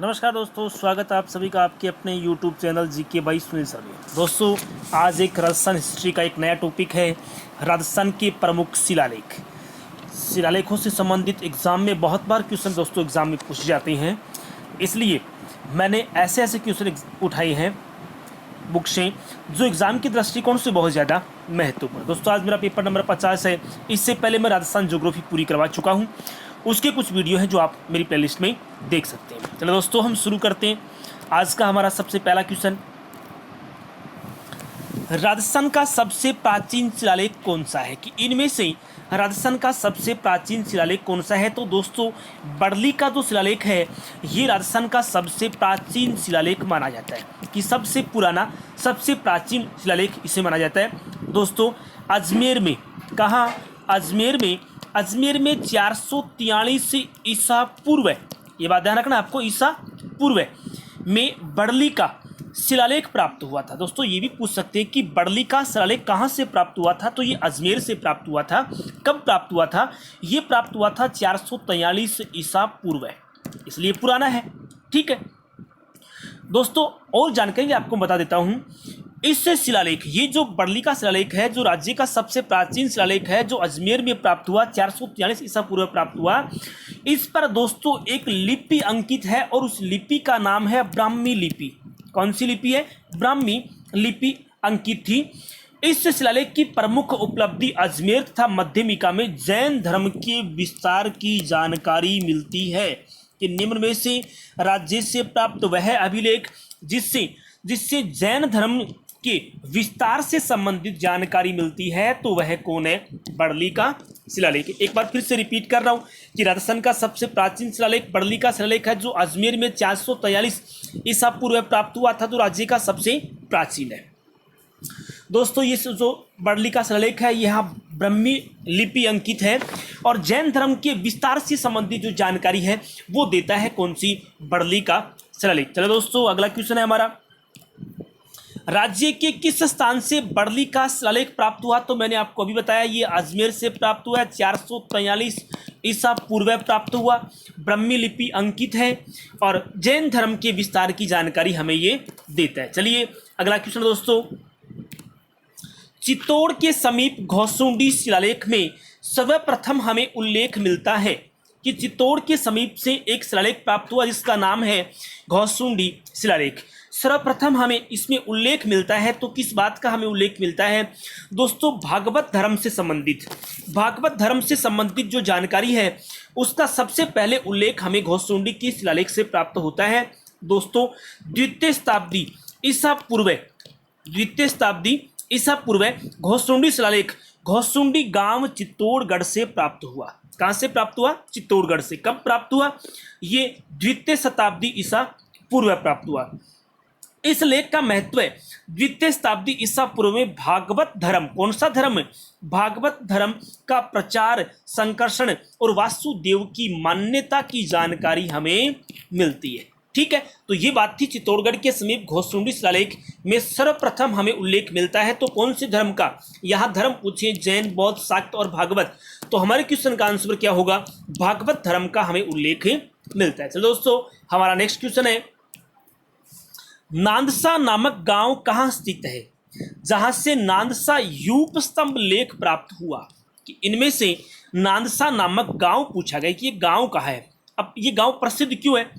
नमस्कार दोस्तों, स्वागत है आप सभी का आपके अपने YouTube channel GK by Sunil sir में। दोस्तों, आज एक राजस्थान हिस्ट्री का एक नया टॉपिक है, राजस्थान के प्रमुख शिलालेख। शिलालेखों से संबंधित एग्जाम में बहुत बार क्वेश्चन दोस्तों एग्जाम में पूछे जाते हैं, इसलिए मैंने ऐसे ऐसे क्वेश्चन उठाए हैं बुक से जो एग्जाम के दृष्टिकोण से बहुत ज़्यादा महत्वपूर्ण। दोस्तों, आज मेरा पेपर नंबर 50 है। इससे पहले मैं राजस्थान ज्योग्राफी पूरी करवा चुका हूँ, उसके कुछ वीडियो हैं जो आप मेरी प्लेलिस्ट में देख सकते हैं। चलो दोस्तों, हम शुरू करते हैं। आज का हमारा सबसे पहला क्वेश्चन, राजस्थान का सबसे प्राचीन शिलालेख कौन सा है? कि इनमें से राजस्थान का सबसे प्राचीन शिलालेख कौन सा है? तो दोस्तों, बड़ली का जो शिलालेख है ये राजस्थान का सबसे प्राचीन शिलालेख माना जाता है, कि सबसे पुराना सबसे प्राचीन शिलालेख इसे माना जाता है। दोस्तों, अजमेर में, कहाँ? अजमेर में 443 ईसा पूर्व, ये बात ध्यान रखना आपको, ईसा पूर्व में बड़ली का शिलालेख प्राप्त हुआ था। दोस्तों, ये भी पूछ सकते हैं कि बड़ली का शिलालेख कहाँ से प्राप्त हुआ था? तो ये अजमेर से प्राप्त हुआ था। कब प्राप्त हुआ था? ये प्राप्त हुआ था 443 ईसा पूर्व, इसलिए पुराना है। ठीक है दोस्तों, और जानकारी आपको बता देता हूँ। इस शिलालेख, ये जो बड़ली का शिलालेख है, जो राज्य का सबसे प्राचीन शिलालेख है, जो अजमेर में प्राप्त हुआ, 443 ईसा पूर्व प्राप्त हुआ, इस पर दोस्तों एक लिपि अंकित है और उस लिपि का नाम है ब्राह्मी लिपि। कौन सी लिपि है? ब्राह्मी लिपि अंकित थी। इस शिलालेख की प्रमुख उपलब्धि अजमेर तथा मध्यमिका में जैन धर्म के विस्तार की जानकारी मिलती है। कि निम्न में से राज्य से प्राप्त वह अभिलेख जिससे जैन धर्म के विस्तार से संबंधित जानकारी मिलती है, तो वह कौन है? बड़ली का शिलालेख। एक बार फिर से रिपीट कर रहा हूँ कि राजस्थान का सबसे प्राचीन शिलालेख बड़ली का शिलालेख है, जो अजमेर में 443 ईसा पूर्व प्राप्त हुआ था, जो राज्य का सबसे प्राचीन है। दोस्तों, ये जो बड़ली का शिलालेख है यहाँ ब्राह्मी लिपि अंकित है और जैन धर्म के विस्तार से संबंधित जो जानकारी है वो देता है कौन सी? बड़ली का शिलालेख। चलो दोस्तों, अगला क्वेश्चन है हमारा, राज्य के किस स्थान से बड़ली का शिलालेख प्राप्त हुआ? तो मैंने आपको अभी बताया, ये अजमेर से प्राप्त हुआ है, 443 ईसा पूर्व प्राप्त हुआ, ब्राह्मी लिपि अंकित है और जैन धर्म के विस्तार की जानकारी हमें ये देता है। चलिए अगला क्वेश्चन दोस्तों, चित्तौड़ के समीप घोसुंडी शिलालेख में सर्वप्रथम हमें उल्लेख मिलता है कि चित्तौड़ के समीप से एक शिलालेख प्राप्त हुआ जिसका नाम है घोसुंडी शिलालेख। सर्वप्रथम हमें इसमें उल्लेख मिलता है, तो किस बात का हमें उल्लेख मिलता है? दोस्तों, भागवत धर्म से संबंधित जो जानकारी है उसका सबसे पहले उल्लेख हमें घोसुंडी की शिलालेख से प्राप्त होता है। दोस्तों, द्वितीय शताब्दी ईसा पूर्व घोसुंडी शिलालेख घोसुंडी गांव चित्तौड़गढ़ से प्राप्त हुआ। कहां से प्राप्त हुआ? चित्तौड़गढ़ से। कब प्राप्त हुआ? ये द्वितीय शताब्दी ईसा पूर्व प्राप्त हुआ। इस लेख का महत्व है, द्वितीय शताब्दी ईसा पूर्व में भागवत धर्म, कौन सा धर्म? भागवत धर्म का प्रचार, संकर्षण और वासुदेव की मान्यता की जानकारी हमें मिलती है। ठीक है, तो ये बात थी चित्तौड़गढ़ के समीप घोसुंडी शिलालेख में सर्वप्रथम हमें उल्लेख मिलता है। तो कौन से धर्म का? यहाँ धर्म पूछे जैन, बौद्ध, शाक्त और भागवत, तो हमारे क्वेश्चन का आंसर क्या होगा? भागवत धर्म का हमें उल्लेख मिलता है। चलो दोस्तों, हमारा नेक्स्ट क्वेश्चन है, नांदसा नामक गांव कहाँ स्थित है जहां से नांदसा यूप स्तंभ लेख प्राप्त हुआ? कि इनमें से नांदसा नामक गांव पूछा गया कि ये गांव कहाँ है। अब ये गांव प्रसिद्ध क्यों है?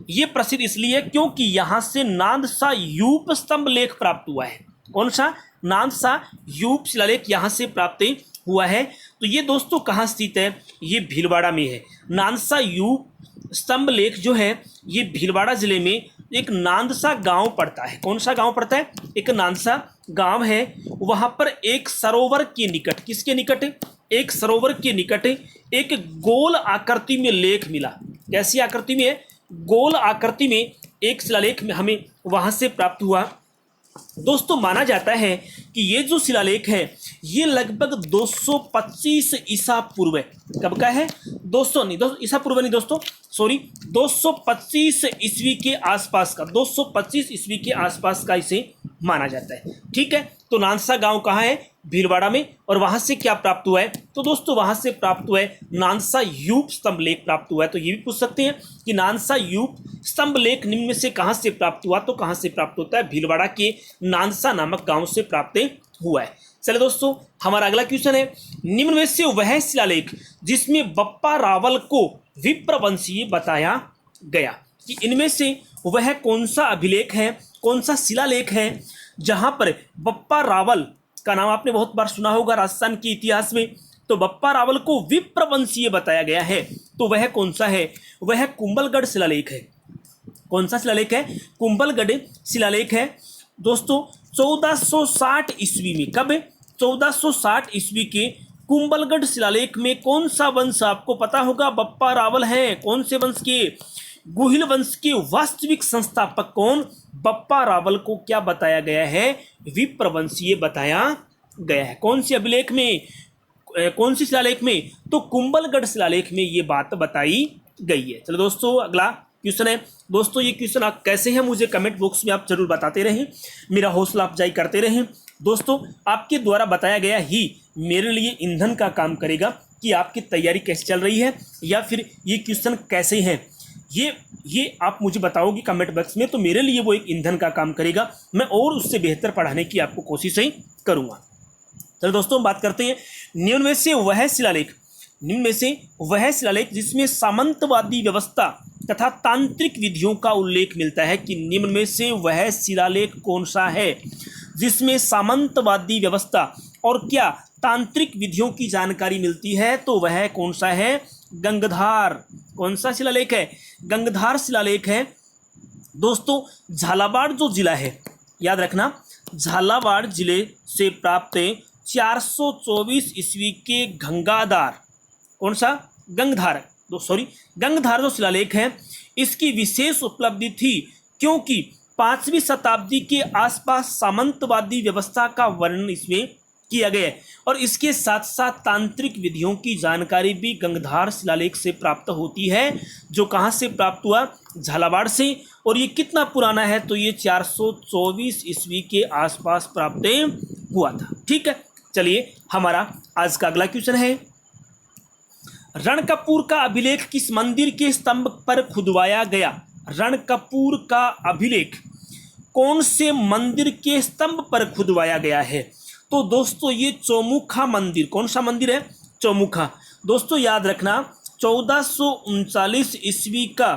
ये प्रसिद्ध इसलिए है क्योंकि यहां से नांदसा यूप स्तंभ लेख प्राप्त हुआ है। कौन सा? नांदसा यूप शिलालेख यहां से प्राप्त हुआ है। तो ये दोस्तों कहाँ स्थित है? ये भीलवाड़ा में है। नांदसा यूप स्तंभ लेख जो है ये भीलवाड़ा जिले में एक नांदसा गांव पड़ता है। कौन सा गांव पड़ता है? एक नांदसा गांव है। वहां पर एक सरोवर के निकट, किसके निकट? एक सरोवर के निकट एक गोल आकृति में लेख मिला। कैसी आकृति में है? गोल आकृति में एक शिलालेख में हमें वहां से प्राप्त हुआ। दोस्तों, माना जाता है कि ये जो शिलालेख है ये लगभग 225 ईसा पूर्व, कब का है? 200 ईसा पूर्व नहीं दोस्तों, सॉरी, 225 ईस्वी के आसपास का, 225 ईस्वी के आसपास का इसे माना जाता है। ठीक है, तो नांदसा गांव कहाँ है? भीलवाड़ा में। और वहां से क्या प्राप्त हुआ है? तो दोस्तों वहां से प्राप्त हुआ है नांदसा यूप स्तंभ लेख प्राप्त हुआ है। तो ये भी पूछ सकते हैं कि नांदसा यूप स्तंभ लेख निम्न में से कहाँ से प्राप्त हुआ? तो कहाँ से प्राप्त होता है? भीलवाड़ा के नानसा नामक गांव से प्राप्त हुआ है। चलिए दोस्तों, हमारा अगला क्वेश्चन है, निम्न में से वह शिलालेख जिसमें बप्पा रावल को विप्रवंशीय बताया गया, कि इनमें से वह कौन सा अभिलेख है, कौन सा शिलालेख है जहां पर बप्पा रावल का नाम आपने बहुत बार सुना होगा राजस्थान के इतिहास में, तो बप्पा रावल को विप्रवंशीय बताया गया है, तो वह कौन सा है? वह कुंभलगढ़ शिलालेख है। कौन सा शिलालेख है? कुंभलगढ़ शिलालेख है। दोस्तों 1460 ईस्वी में, कब? 1460 ईस्वी के कुंभलगढ़ शिलालेख में कौन सा वंश आपको पता होगा? बप्पा रावल है। कौन से वंश के? गुहिल वंश के वास्तविक संस्थापक कौन? बप्पा रावल को क्या बताया गया है? विप्रवंशीय बताया गया है। कौन से अभिलेख में, कौन सी शिलालेख में? तो कुंभलगढ़ शिलालेख में ये बात बताई गई है। चलो दोस्तों, अगला क्वेश्चन है। दोस्तों ये क्वेश्चन आप कैसे हैं मुझे कमेंट बॉक्स में आप जरूर बताते रहें, मेरा हौसला अफजाई करते रहें। दोस्तों आपके द्वारा बताया गया ही मेरे लिए ईंधन का काम करेगा कि आपकी तैयारी कैसे चल रही है, या फिर ये क्वेश्चन कैसे हैं, ये आप मुझे बताओगे कमेंट बॉक्स में, तो मेरे लिए वो एक ईंधन का काम करेगा। मैं और उससे बेहतर पढ़ाने की आपको कोशिश ही करूँगा। चलो दोस्तों बात करते हैं, निम्न में से वह शिलालेख, निम्न में से वह शिलालेख जिसमें सामंतवादी व्यवस्था तथा तांत्रिक विधियों का उल्लेख मिलता है, कि निम्न में से वह शिलालेख कौन सा है जिसमें सामंतवादी व्यवस्था और क्या तांत्रिक विधियों की जानकारी मिलती है, तो वह कौन सा है? गंगधार। कौन सा शिलालेख है? गंगधार शिलालेख है। दोस्तों झालावाड़ जो जिला है, याद रखना, झालावाड़ जिले से प्राप्त 424 ईस्वी के गंगाधार, कौन सा? गंगधार, गंगधार जो शिलालेख है, इसकी विशेष उपलब्धि थी क्योंकि 5वीं शताब्दी के आसपास सामंतवादी व्यवस्था का वर्णन इसमें किया गया है, और इसके साथ साथ तांत्रिक विधियों की जानकारी भी गंगधार शिलालेख से प्राप्त होती है, जो कहाँ से प्राप्त हुआ? झालावाड़ से। और ये कितना पुराना है? तो ये 424 ईस्वी के आसपास प्राप्त हुआ था। ठीक है, चलिए हमारा आज का अगला क्वेश्चन है, रणकपुर का अभिलेख किस मंदिर के स्तंभ पर खुदवाया गया? रणकपुर का अभिलेख कौन से मंदिर के स्तंभ पर खुदवाया गया है? तो दोस्तों ये चौमुखा मंदिर। कौन सा मंदिर है? चौमुखा। दोस्तों याद रखना, 1439 ईस्वी का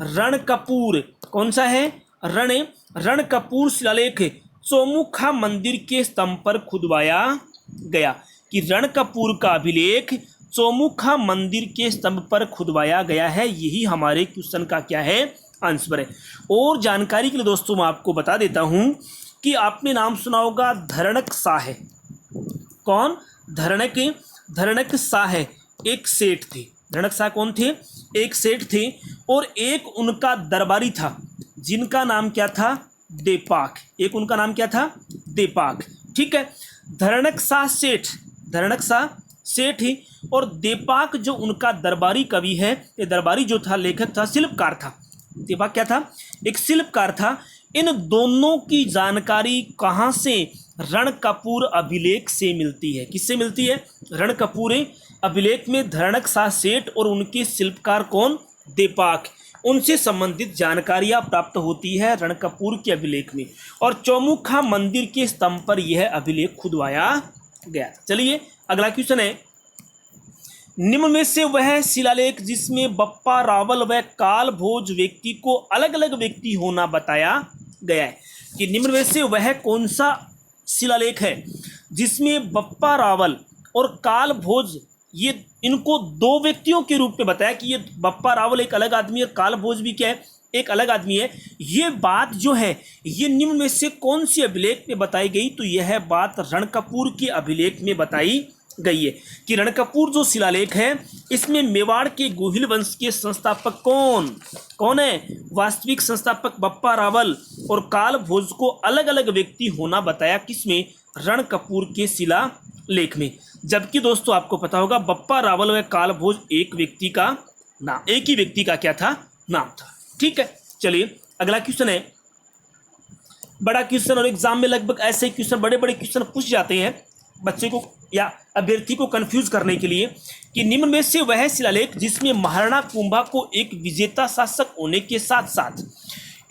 रणकपुर, कौन सा है? रणकपुर शिलालेख चौमुखा मंदिर के स्तंभ पर खुदवाया गया, कि रणकपुर का अभिलेख चौमुखा मंदिर के स्तंभ पर खुदवाया गया है। यही हमारे क्वेश्चन का क्या है? आंसर है। और जानकारी के लिए दोस्तों मैं आपको बता देता हूं कि आपने नाम सुना होगा धरणक साह। कौन? धरणक साह एक सेठ थे। धरणक साह कौन थे? एक सेठ थे, और एक उनका दरबारी था जिनका नाम क्या था? देपाक। एक उनका नाम क्या था? देपाक। ठीक है, धरणक साह सेठ ही, और देपाक जो उनका दरबारी कवि है, ये दरबारी जो था लेखक था, शिल्पकार था। देपाक क्या था? एक शिल्पकार था। इन दोनों की जानकारी कहाँ से? रणकपुर अभिलेख से मिलती है। किससे मिलती है? रणकपुर अभिलेख में धरणक साह सेठ और उनके शिल्पकार कौन? देपाक, उनसे संबंधित जानकारियां प्राप्त होती है रणकपुर के अभिलेख में, और चौमुखा मंदिर के स्तंभ पर यह अभिलेख खुदवाया गया था। चलिए अगला क्वेश्चन है, निम्न में से वह शिलालेख जिसमें बप्पा रावल व कालभोज व्यक्ति को अलग अलग व्यक्ति होना बताया गया है, कि निम्न में से वह कौन सा शिलालेख है जिसमें बप्पा रावल और कालभोज, ये इनको दो व्यक्तियों के रूप में बताया, कि ये बप्पा रावल एक अलग आदमी है और कालभोज भी क्या है? एक अलग आदमी है। ये बात जो है ये निम्न में से कौन सी अभिलेख में बताई गई? तो यह बात रणकपुर के अभिलेख में बताई गई है, कि रणकपुर जो शिलालेख है इसमें मेवाड़ के गुहिल वंश के संस्थापक कौन है? वास्तविक संस्थापक बप्पा रावल और कालभोज को अलग अलग व्यक्ति होना बताया, किसमें? रणकपुर के शिलालेख में। जबकि दोस्तों आपको पता होगा बप्पा रावल व कालभोज एक ही व्यक्ति का क्या था? नाम था। ठीक है, चलिए अगला क्वेश्चन है, बड़ा क्वेश्चन, और एग्जाम में लगभग ऐसे क्वेश्चन, बड़े बड़े क्वेश्चन पूछ जाते हैं, बच्चे को या अभ्यर्थी को कंफ्यूज करने के लिए कि निम्न में से वह शिलालेख जिसमें महाराणा कुंभा को एक विजेता शासक होने के साथ साथ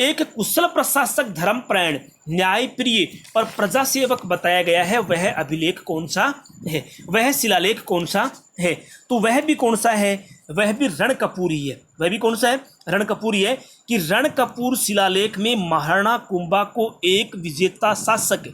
एक कुशल प्रशासक, धर्मपरायण, न्यायप्रिय और प्रजा सेवक बताया गया है, वह अभिलेख कौन सा है, वह शिलालेख कौन सा है? तो वह भी कौन सा है? वह भी रणकपुर ही है। वह भी कौन सा है? रणकपुर ही है कि रणकपुर शिलालेख में महाराणा कुंभा को एक विजेता शासक,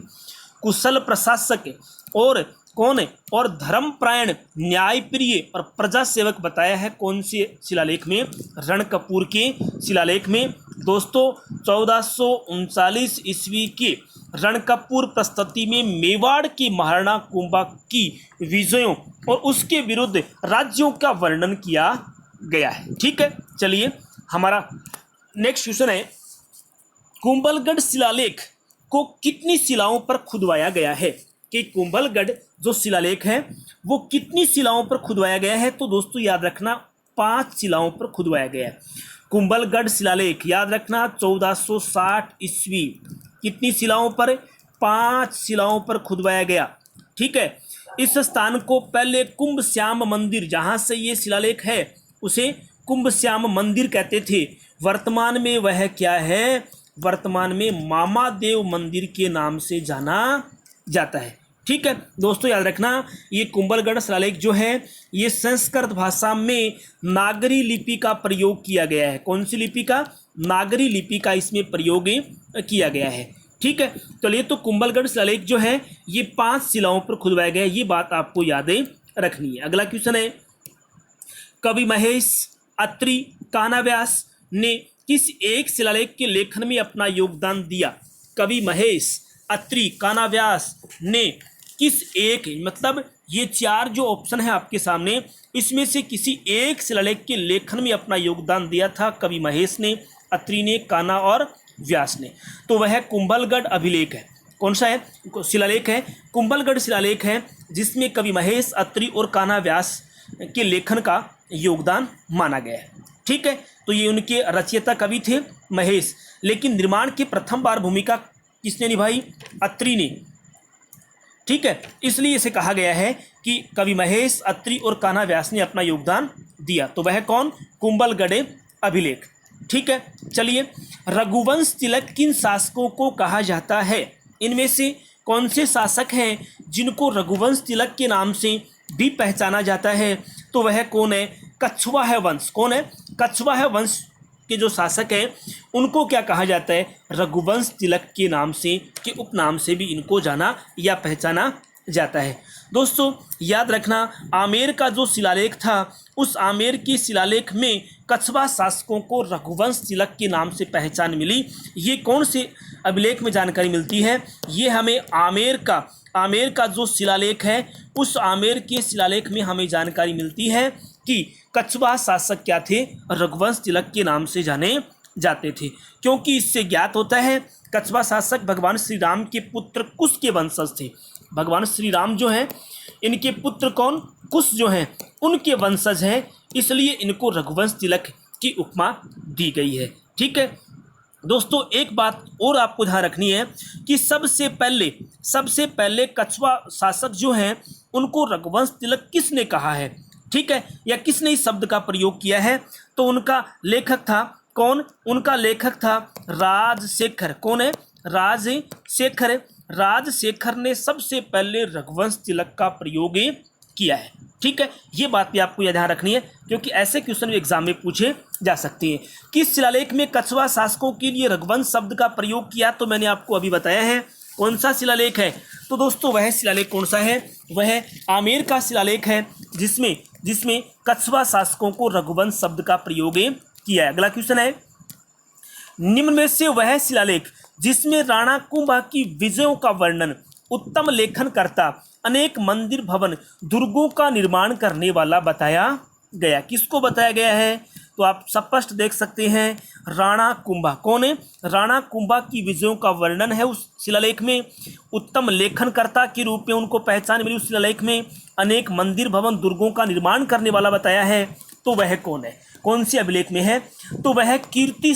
कुशल प्रशासक और कौन है और धर्मपरायण, न्यायप्रिय और प्रजा सेवक बताया है। कौन से शिलालेख में? रणकपुर के शिलालेख में। दोस्तों 1439 ईस्वी के रणकपुर प्रस्तुति में मेवाड़ के महाराणा कुंभा की विजयों और उसके विरुद्ध राज्यों का वर्णन किया गया है। ठीक है, चलिए हमारा नेक्स्ट क्वेश्चन है, कुंभलगढ़ शिलालेख को कितनी शिलाओं पर खुदवाया गया है? कि कुंभलगढ़ जो शिलालेख है वो कितनी शिलाओं पर खुदवाया गया है? तो दोस्तों याद रखना 5 शिलाओं पर खुदवाया गया है। कुंभलगढ़ शिलालेख याद रखना 1460 ईस्वी कितनी शिलाओं पर? 5 शिलाओं पर खुदवाया गया। ठीक है, इस स्थान को पहले कुंभ श्याम मंदिर, जहाँ से ये शिलालेख है उसे कुंभ श्याम मंदिर कहते थे। वर्तमान में वह क्या है? वर्तमान में मामादेव मंदिर के नाम से जाना जाता है। ठीक है दोस्तों, याद रखना ये कुंभलगढ़ शिलालेख जो है ये संस्कृत भाषा में नागरी लिपि का प्रयोग किया गया है। कौन सी लिपि का? नागरी लिपि का इसमें प्रयोग किया गया है। ठीक है, चलिए तो कुंभलगढ़ शिलालेख जो है ये 5 शिलाओं पर खुदवाया गया है, ये बात आपको याद रखनी है। अगला क्वेश्चन है, कवि महेश, अत्रि, कान्हा व्यास ने किस एक शिलालेख के लेखन में अपना योगदान दिया? कवि महेश, अत्रि, कान्हा व्यास ने किस एक, मतलब ये 4 जो ऑप्शन है आपके सामने, इसमें से किसी एक शिलालेख के लेखन में अपना योगदान दिया था कवि महेश ने, अत्रि ने, कान्हा और व्यास ने। तो वह कुंभलगढ़ अभिलेख है। कौन सा है? शिलालेख है कुंभलगढ़ शिलालेख है जिसमें कवि महेश, अत्रि और कान्हा व्यास के लेखन का योगदान माना गया है। ठीक है, तो ये उनके रचयिता कवि थे महेश, लेकिन निर्माण की प्रथम बार भूमिका किसने निभाई? अत्रि ने। ठीक है, इसलिए इसे कहा गया है कि कवि महेश, अत्रि और कान्हा व्यास ने अपना योगदान दिया। तो वह कौन? कुंभलगढ़ अभिलेख। ठीक है, चलिए रघुवंश तिलक किन शासकों को कहा जाता है? इनमें से कौन से शासक हैं जिनको रघुवंश तिलक के नाम से भी पहचाना जाता है? तो वह कौन है? कछवाहा वंश। कौन है? कछवाहा वंश के जो शासक हैं उनको क्या कहा जाता है? रघुवंश तिलक के नाम से, के उपनाम से भी इनको जाना या पहचाना जाता है। दोस्तों याद रखना आमेर का जो शिलालेख था उस आमेर के शिलालेख में कछवा शासकों को रघुवंश तिलक के नाम से पहचान मिली। ये कौन से अभिलेख में जानकारी मिलती है? ये हमें आमेर का जो शिलालेख है उस आमेर के शिलालेख में हमें जानकारी मिलती है कि कछवा शासक क्या थे? रघुवंश तिलक के नाम से जाने जाते थे, क्योंकि इससे ज्ञात होता है कछवा शासक भगवान श्री राम के पुत्र कुश के वंशज थे। भगवान श्री राम जो हैं इनके पुत्र कौन? कुश जो हैं उनके वंशज हैं, इसलिए इनको रघुवंश तिलक की उपमा दी गई है। ठीक है दोस्तों, एक बात और आपको ध्यान रखनी है कि सबसे पहले कछवा शासक जो हैं उनको रघुवंश तिलक किसने कहा है? ठीक है, या किसने इस शब्द का प्रयोग किया है? तो उनका लेखक था कौन? उनका लेखक था राजशेखर। कौन है? राजशेखर। राजशेखर ने सबसे पहले रघुवंश तिलक का प्रयोग किया है। ठीक है, ये बात भी आपको ध्यान रखनी है क्योंकि ऐसे क्वेश्चन एग्जाम में पूछे जा सकते हैं। किस शिलालेख में कछवा शासकों के लिए रघुवंश शब्द का प्रयोग किया? तो मैंने आपको अभी बताया है। कौन सा शिलालेख है? तो दोस्तों वह शिलालेख कौन सा है? वह आमेर का शिलालेख है जिसमें कछवा शासकों को रघुवंश शब्द का प्रयोग किया है। अगला क्वेश्चन है, निम्न में से वह शिलालेख जिसमें राणा कुंभा की विजयों का वर्णन, उत्तम लेखन करता, अनेक मंदिर, भवन, दुर्गों का निर्माण करने वाला बताया गया। किसको बताया गया है? तो आप स्पष्ट देख सकते हैं, राणा कुंभा। कौन है? राणा कुंभा की विजयों का वर्णन है उस शिलालेख में। उत्तम लेखनकर्ता के रूप में उनको पहचान मिली उस शिलालेख में। अनेक मंदिर, भवन, दुर्गों का निर्माण करने वाला बताया है। तो वह कौन है? कौन सी अभिलेख में है? तो वह कीर्ति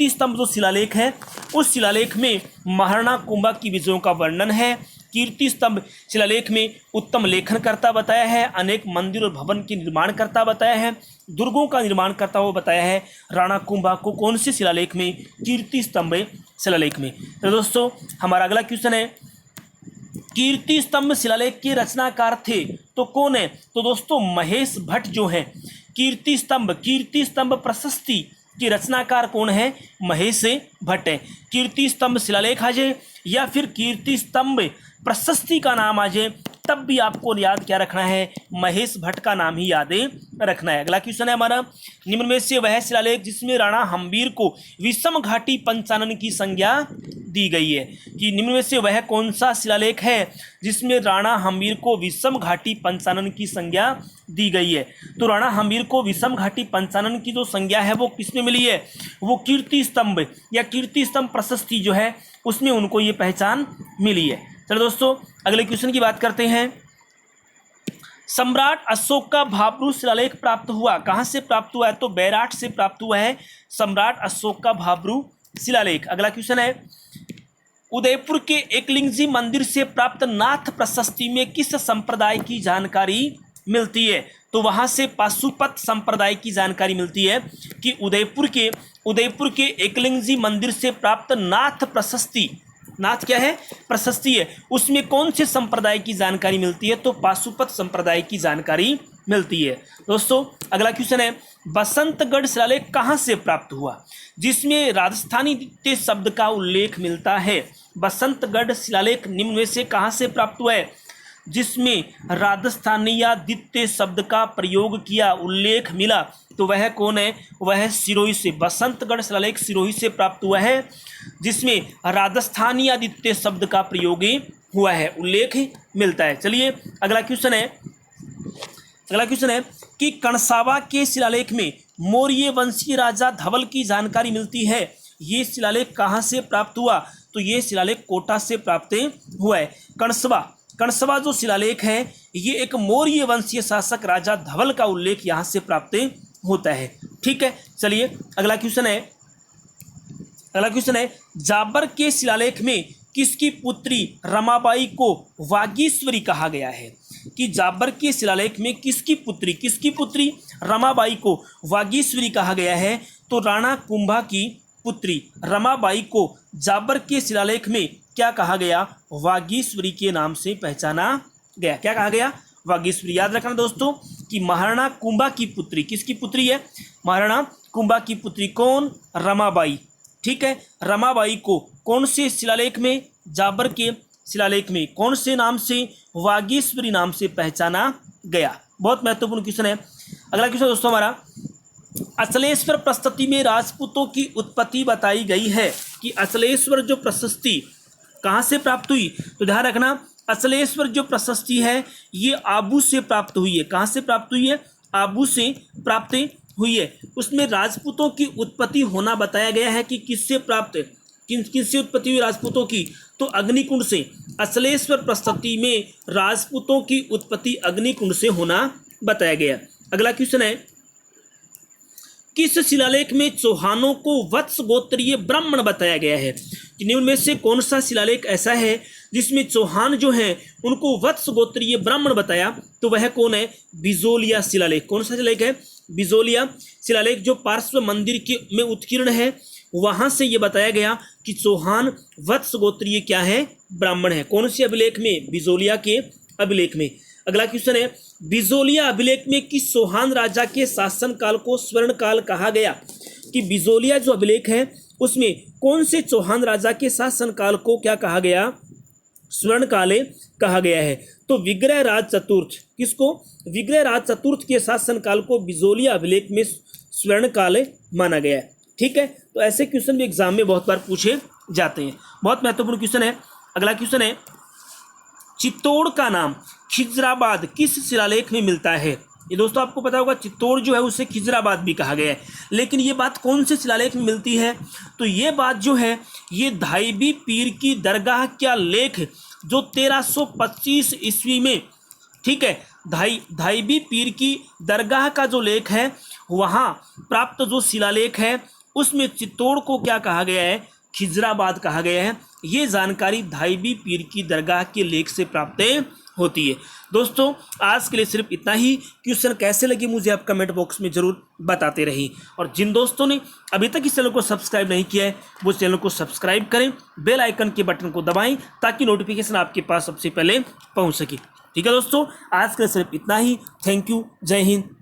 स्तंभ जो शिलालेख है उस शिलालेख में महाराणा कुंभा की विजयों का वर्णन है। कीर्ति स्तंभ शिलालेख में उत्तम लेखन करता बताया है, अनेक मंदिर और भवन के निर्माण करता बताया है, दुर्गों का निर्माण करता हुआ बताया है। राणा कुंभा को कौन से शिलालेख में? कीर्ति स्तंभ शिलालेख में। तो दोस्तों हमारा अगला क्वेश्चन है, कीर्ति स्तंभ शिलालेख के रचनाकार थे तो कौन है? तो दोस्तों महेश भट्ट जो है। कीर्ति स्तंभ प्रशस्ति के रचनाकार कौन है? महेश भट्ट है। कीर्ति स्तंभ शिलालेख आ जाए या फिर कीर्ति स्तंभ प्रशस्ति का नाम आ जाए, तब भी आपको याद क्या रखना है? महेश भट्ट का नाम ही याद रखना है। अगला क्वेश्चन है हमारा, निम्न में से वह शिलालेख जिसमें राणा हम्बीर को विषम घाटी पंचानन की संज्ञा दी गई है, कि निम्न में से वह कौन सा शिलालेख है जिसमें राणा हम्बीर को विषम घाटी पंचानन की संज्ञा दी गई है? तो राणा हम्बीर को विषम घाटी पंचानन की जो संज्ञा है वो किसमें मिली है? वो कीर्ति स्तंभ या कीर्ति स्तंभ प्रशस्ति जो है उसमें उनको ये पहचान मिली है। चलो दोस्तों अगले क्वेश्चन की बात करते हैं। सम्राट अशोक का भाब्रू शिलालेख प्राप्त हुआ, कहाँ से प्राप्त हुआ है? तो बैराट से प्राप्त हुआ है सम्राट अशोक का भाब्रू शिलालेख। अगला क्वेश्चन है, उदयपुर के एकलिंगजी मंदिर से प्राप्त नाथ प्रशस्ति में किस संप्रदाय की जानकारी मिलती है? तो वहां से पाशुपत संप्रदाय की जानकारी मिलती है कि उदयपुर के एकलिंगजी मंदिर से प्राप्त नाथ प्रशस्ति, नाथ क्या है? प्रशस्ति है, उसमें कौन से संप्रदाय की जानकारी मिलती है? तो पाशुपत संप्रदाय की जानकारी मिलती है। दोस्तों अगला क्वेश्चन है, बसंतगढ़ शिलालेख कहाँ से प्राप्त हुआ जिसमें राजस्थानी द्वितीय शब्द का उल्लेख मिलता है? बसंतगढ़ शिलालेख निम्न में से कहाँ से प्राप्त हुआ है जिसमें राजस्थानी या द्वितीय शब्द का प्रयोग किया, उल्लेख मिला? तो वह कौन है? वह सिरोही से। बसंतगढ़ शिलालेख सिरोही से प्राप्त हुआ है जिसमें राजस्थानी या द्वितीय शब्द का प्रयोग हुआ है, उल्लेख मिलता है। चलिए अगला क्वेश्चन है कि कणसावा के शिलालेख में मौर्य वंशीय राजा धवल की जानकारी मिलती है। ये शिलालेख कहाँ से प्राप्त हुआ? तो ये शिलालेख कोटा से प्राप्त हुआ है। कणसवा जो शिलालेख है ये एक मौर्य वंशीय शासक राजा धवल का उल्लेख यहाँ से प्राप्त होता है। ठीक है, चलिए अगला क्वेश्चन है, जाबर के शिलालेख में किसकी पुत्री रमाबाई को वागीश्वरी कहा गया है? कि जाबर के शिलालेख में किसकी पुत्री रमाबाई को वागीश्वरी कहा गया है? तो राणा कुंभा की पुत्री रमाबाई को जाबर के शिलालेख में क्या कहा गया? वागीश्वरी के नाम से पहचाना गया। क्या कहा गया? वागीश्वरी। याद रखना दोस्तों कि महाराणा कुंभा की पुत्री, किसकी पुत्री है? महाराणा कुंभा की पुत्री कौन? रमाबाई। ठीक है, रमाबाई को कौन से शिलालेख में? जाबर के शिलालेख में कौन से नाम से? वागीश्वरी नाम से पहचाना गया। बहुत महत्वपूर्ण क्वेश्चन है। अगला क्वेश्चन दोस्तों हमारा, अचलेश्वर प्रशस्ति में राजपूतों की उत्पत्ति बताई गई है कि अचलेश्वर जो प्रशस्ति कहाँ से प्राप्त हुई? तो ध्यान रखना अचलेश्वर जो प्रशस्ति है ये आबू से प्राप्त हुई है। कहाँ से प्राप्त हुई है? आबू से प्राप्त हुई है। उसमें राजपूतों की उत्पत्ति होना बताया गया है कि किससे प्राप्त, किससे उत्पत्ति हुई राजपूतों की? तो अग्निकुंड से। अचलेश्वर प्रशस्ति में राजपूतों की उत्पत्ति अग्निकुंड से होना बताया गया। अगला क्वेश्चन है, किस शिलालेख में चौहानों को वत्स गोत्रीय ब्राह्मण बताया गया है? निम्न में से कौन सा शिलालेख ऐसा है जिसमें चौहान जो है उनको वत्स गोत्रीय ब्राह्मण बताया? तो वह कौन है? बिजोलिया शिलालेख। कौन सा शिलालेख है? बिजोलिया शिलालेख, जो पार्श्व मंदिर के में उत्कीर्ण है। वहां से ये बताया गया कि चौहान वत्स गोत्रीय क्या है? ब्राह्मण है। कौन से अभिलेख में? बिजोलिया के अभिलेख में। अगला क्वेश्चन है, बिजोलिया अभिलेख में किस चौहान राजा के शासन काल को स्वर्ण काल कहा गया? कि बिजोलिया जो अभिलेख है उसमें कौन से चौहान राजा के शासन काल को क्या कहा गया? स्वर्ण काल कहा गया है। तो विग्रह राज चतुर्थ, किसको? विग्रह राज चतुर्थ के शासन काल को बिजोलिया अभिलेख में स्वर्ण काल माना गया है। ठीक है, तो ऐसे क्वेश्चन भी एग्जाम में बहुत बार पूछे जाते हैं। बहुत महत्वपूर्ण क्वेश्चन है। अगला क्वेश्चन है, चित्तौड़ का नाम खिजराबाद किस शिलालेख में मिलता है? ये दोस्तों आपको पता होगा चित्तौड़ जो है उसे खिजराबाद भी कहा गया है, लेकिन ये बात कौन से शिलालेख में मिलती है? तो ये बात जो है ये धाइबी पीर की दरगाह क्या लेख जो 1325 ईस्वी में, ठीक है, धाइबी पीर की दरगाह का जो लेख है वहाँ प्राप्त जो शिलालेख है उसमें चित्तौड़ को क्या कहा गया है? खिजराबाद कहा गया है। ये जानकारी धाइबी पीर की दरगाह के लेख से प्राप्त होती है। दोस्तों आज के लिए सिर्फ इतना ही। क्वेश्चन कैसे लगे मुझे आप कमेंट बॉक्स में जरूर बताते रहिए, और जिन दोस्तों ने अभी तक इस चैनल को सब्सक्राइब नहीं किया है वो चैनल को सब्सक्राइब करें, बेल आइकन के बटन को दबाएं ताकि नोटिफिकेशन आपके पास सबसे पहले पहुंच सके। ठीक है दोस्तों, आज के लिए सिर्फ इतना ही। थैंक यू, जय हिंद,